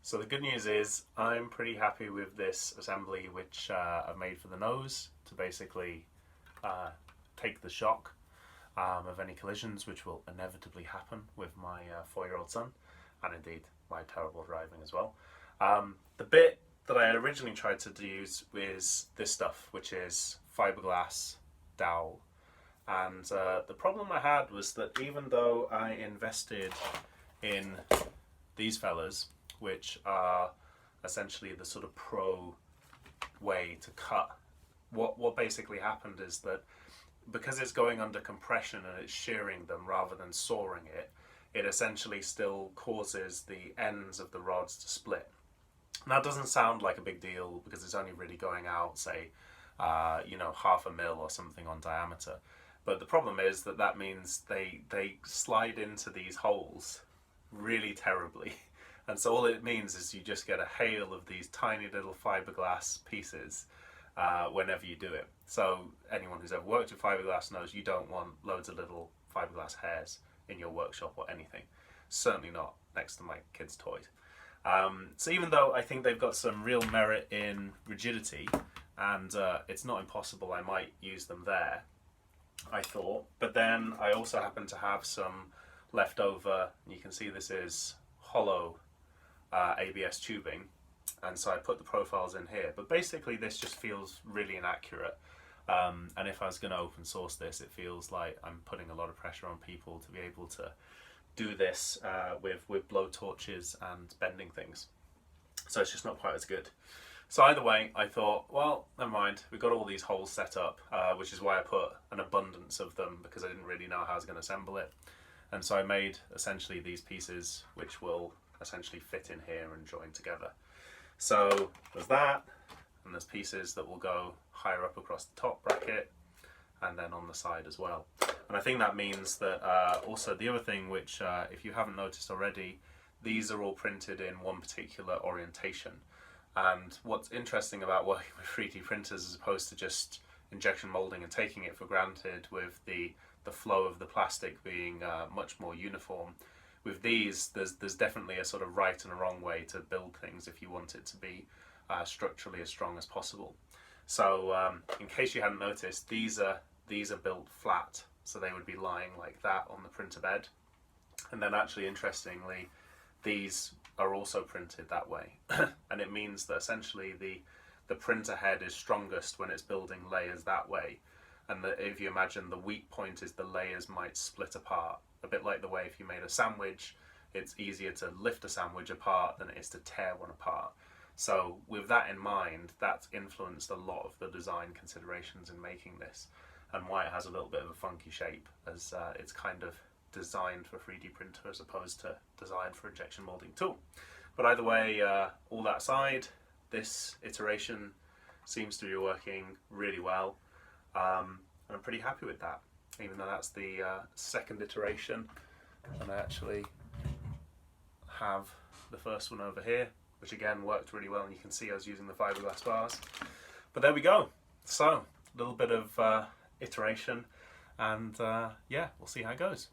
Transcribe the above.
So the good news is I'm pretty happy with this assembly which I've made for the nose to basically take the shock of any collisions which will inevitably happen with my 4-year-old son, and indeed my terrible driving as well. The bit that I had originally tried to use is this stuff, which is fiberglass dowel. And the problem I had was that even though I invested in these fellas, which are essentially the sort of pro way to cut, what basically happened is that because it's going under compression and it's shearing them rather than sawing it, it essentially still causes the ends of the rods to split. And that doesn't sound like a big deal because it's only really going out, say, half a mil or something on diameter. But the problem is that means they slide into these holes really terribly. And so all it means is you just get a hail of these tiny little fiberglass pieces whenever you do it. So anyone who's ever worked with fiberglass knows you don't want loads of little fiberglass hairs in your workshop or anything. Certainly not next to my kids' toys. So even though I think they've got some real merit in rigidity, and it's not impossible I might use them there, I thought. But then I also happen to have some leftover, you can see this is hollow ABS tubing, and so I put the profiles in here. But basically this just feels really inaccurate, and if I was going to open source this, it feels like I'm putting a lot of pressure on people to be able to do this with blow torches and bending things. So it's just not quite as good. So either way, I thought, well, never mind. We've got all these holes set up, which is why I put an abundance of them, because I didn't really know how I was going to assemble it. And so I made essentially these pieces, which will essentially fit in here and join together. So there's that, and there's pieces that will go higher up across the top bracket, and then on the side as well. And I think that means that also the other thing, which if you haven't noticed already, these are all printed in one particular orientation. And what's interesting about working with 3D printers as opposed to just injection molding and taking it for granted with the flow of the plastic being much more uniform, with these there's definitely a sort of right and a wrong way to build things if you want it to be structurally as strong as possible. So in case you hadn't noticed, these are built flat, so they would be lying like that on the printer bed. And then actually interestingly, these are also printed that way. And it means that essentially the printer head is strongest when it's building layers that way. And that if you imagine the weak point is the layers might split apart, a bit like the way if you made a sandwich, it's easier to lift a sandwich apart than it is to tear one apart. So with that in mind, that's influenced a lot of the design considerations in making this, and why it has a little bit of a funky shape, as it's kind of designed for 3D printer as opposed to designed for injection molding tool. But either way, all that aside, this iteration seems to be working really well, and I'm pretty happy with that, even though that's the second iteration, and I actually have the first one over here, which again worked really well, and you can see I was using the fiberglass bars. But there we go. So a little bit of iteration, and yeah, we'll see how it goes.